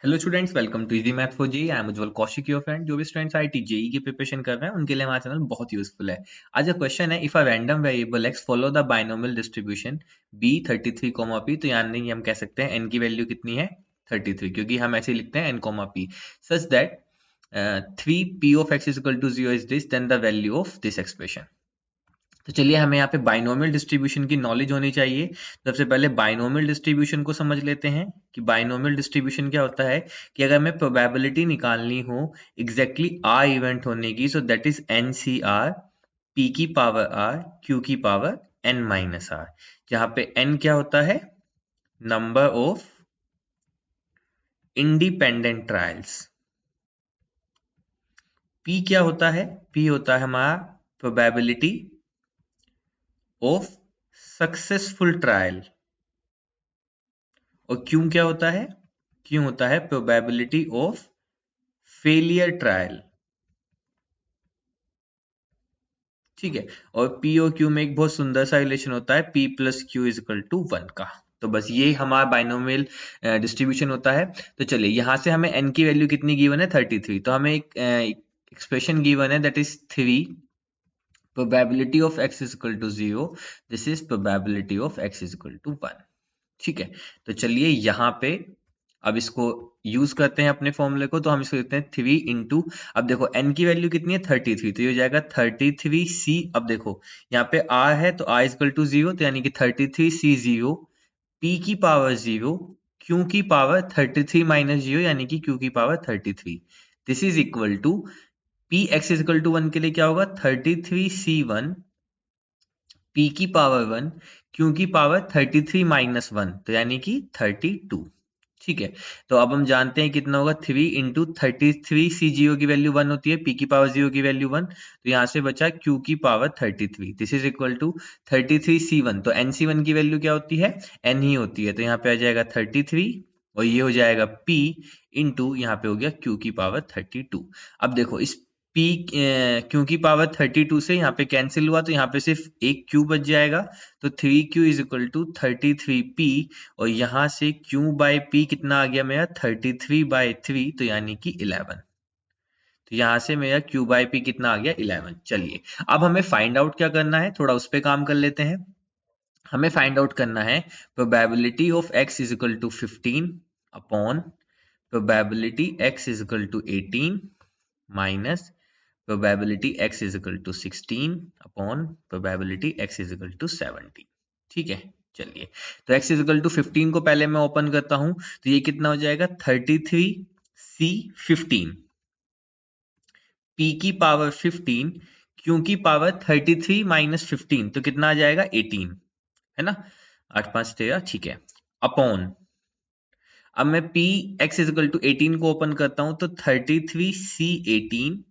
Hello students, welcome to easy math for JEE. I am Ujjwal Kaushik, your friend. जो भी students IIT JEE की preparation कर रहे हैं उनके लिए हमारा चैनल बहुत यूजफुल है। आज का क्वेश्चन है, if a random variable X follow the binomial distribution B 33, p, तो यानी हम कह सकते हैं एन की वैल्यू कितनी है 33, क्योंकि हम ऐसे लिखते हैं n, p such that 3 p of x is equal to 0 is this, then the value of this expression. तो चलिए हमें यहाँ पे बाइनोमियल डिस्ट्रीब्यूशन की नॉलेज होनी चाहिए। सबसे पहले बाइनोमियल डिस्ट्रीब्यूशन को समझ लेते हैं कि बाइनोमियल डिस्ट्रीब्यूशन क्या होता है। कि अगर हमें प्रोबेबिलिटी निकालनी हो एग्जैक्टली आर इवेंट होने की, so that is n C r p की पावर आर क्यू की पावर एन माइनस आर, जहां पे एन क्या होता है, number of independent trials. P क्या होता है, पी होता है हमारा प्रोबेबिलिटी ऑफ सक्सेसफुल ट्रायल। और क्यों क्या होता है, क्यों होता है प्रोबेबिलिटी ऑफ फेलियर ट्रायल। ठीक है। और पी और क्यू में एक बहुत सुंदर सा रिलेशन होता है, p plus q is equal to 1 का। तो बस ये हमारा बाइनोमियल डिस्ट्रीब्यूशन होता है। तो चलिए यहां से हमें एन की वैल्यू कितनी गिवन है 33, तो हमें एक एक्सप्रेशन गिवन है that is 3 probability of x is equal to 0, this is probability of x is equal to 1। ठीक है। तो चलिए यहाँ पे अब इसको यूज करते हैं अपने फॉर्मूले को। तो हम इसको लिखते हैं 3 इंटू, अब देखो n की वैल्यू कितनी है 33, तो ये हो जाएगा 33c। अब देखो यहाँ पे r है तो r इक्वल टू 0, तो यानी कि 33c 0, p की पावर 0, q की पावर 33 माइनस 0 यानी कि q की power 33। This is equal to p x is equal to 1 के लिए क्या होगा 33c1 p की पावर 1 q की पावर 33 माइनस 1, तो यानी कि 32। ठीक है। तो अब हम जानते हैं कितना होगा 3 इंटू 33, सी जीरो की वैल्यू 1 होती है, पी की पावर 0 की वैल्यू 1, तो यहां से बचा q की power 33। This is equal to 33c1, तो nc1 की वैल्यू क्या होती है, n ही होती है, तो यहाँ पे आ जाएगा 33 और ये हो जाएगा p इंटू यहाँ पे हो गया q की पावर 32। अब देखो इस p क्यू की पावर 32 से यहाँ पे कैंसिल हुआ, तो यहाँ पे सिर्फ एक q बच जाएगा, तो 3q is equal to 33p, और यहां से q बाई p कितना आ गया मेरा 33/3, तो यानी कि 11। तो यहां से मेरा q बाई p कितना आ गया 11। चलिए अब हमें फाइंड आउट क्या करना है, थोड़ा उस पर काम कर लेते हैं। हमें फाइंड आउट करना है probability of x is equal to 15 upon probability x is equal to 18 minus probability x is equal to 16 upon probability x is equal to 17। ठीक है। चलिए तो x इज इक्वल टू 15 को पहले मैं ओपन करता हूं, तो ये कितना हो जाएगा 33c15 p की पावर 15 q की पावर 33 माइनस 15, तो कितना आ जाएगा 18, है ना, 8 5 13। ठीक है। अपॉन, अब मैं p x is equal to 18 को ओपन करता हूं, तो 33c18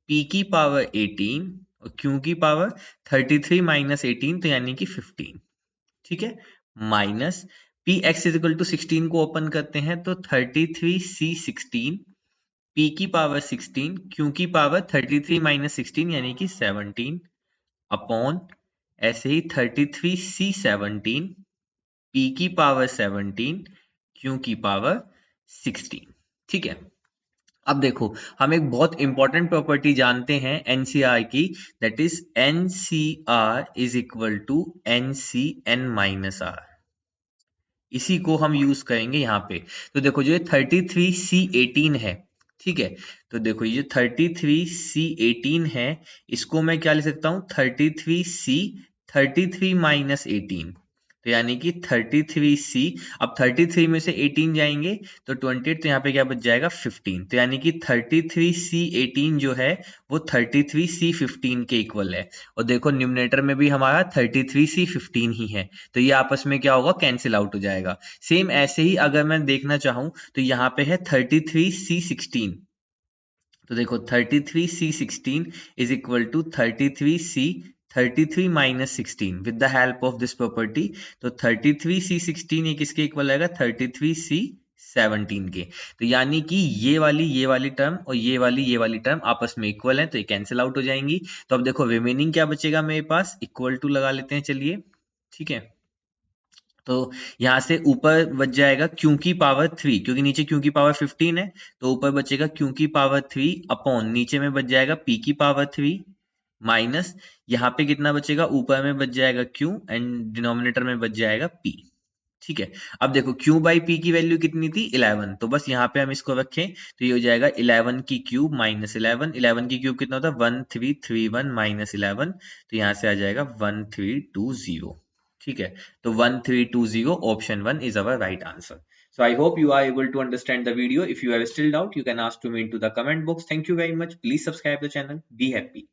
p की पावर 18 और q की पावर 33 माइनस 18, तो यानी कि 15। ठीक है। Minus p x is equal to 16 को ओपन करते हैं, तो 33c16 p की पावर 16 q की पावर 33 माइनस 16 यानी कि 17 अपॉन ऐसे ही 33c17 p की पावर 17 q की पावर 16। ठीक है। अब देखो हम एक बहुत इंपॉर्टेंट प्रॉपर्टी जानते हैं एनसीआर की, that is n C r is equal to n C n minus r. इसी को हम यूज करेंगे यहाँ पे। तो देखो जो ये 33c18 है, ठीक है, तो देखो ये 33c18 है, इसको मैं क्या लिख सकता हूँ 33c33 माइनस 18, तो यानी कि 33c, अब 33 में से 18 जाएंगे तो 28, तो यहाँ पे क्या बच जाएगा 15, तो यानी कि 33c18 जो है वो 33c15 के इक्वल है। और देखो न्यूमरेटर में भी हमारा 33c15 ही है, तो ये आपस में क्या होगा कैंसिल आउट हो जाएगा। सेम ऐसे ही अगर मैं देखना चाहूं तो यहाँ पे है 33c16, तो देखो 33c16 is equal to 33 minus 16 with the help of this property, तो 33c16 ये किसके इक्वल आएगा 33c17 के। तो यानी कि ये वाली टर्म और ये वाली टर्म आपस में इक्वल है, तो ये कैंसिल आउट हो जाएंगी। तो अब देखो रिमेनिंग क्या बचेगा मेरे पास, इक्वल टू लगा लेते हैं चलिए। ठीक है। तो यहाँ से ऊपर बच जाएगा क्यू की पावर 3, क्योंकि नीचे क्यू की पावर 15 है, तो ऊपर बचेगा क्यू की पावर 3 अपॉन नीचे में बच जाएगा पी की पावर 3 माइनस यहाँ पे कितना बचेगा, ऊपर में बच जाएगा क्यू एंड डिनोमिनेटर में बच जाएगा पी। ठीक है, अब देखो q बाई पी की वैल्यू कितनी थी 11, तो बस यहाँ पे हम इसको रखें तो ये हो जाएगा 11 की क्यूब माइनस 11, 11 की क्यूब कितना होता है 1331 माइनस 11, तो यहाँ से आ जाएगा 1320। ठीक है, तो 1320 option 1 is our right answer. So I hope you are able to understand the video. If you have still doubt, you can ask to me into the comment box. Thank you very much. Please subscribe the channel. Be happy.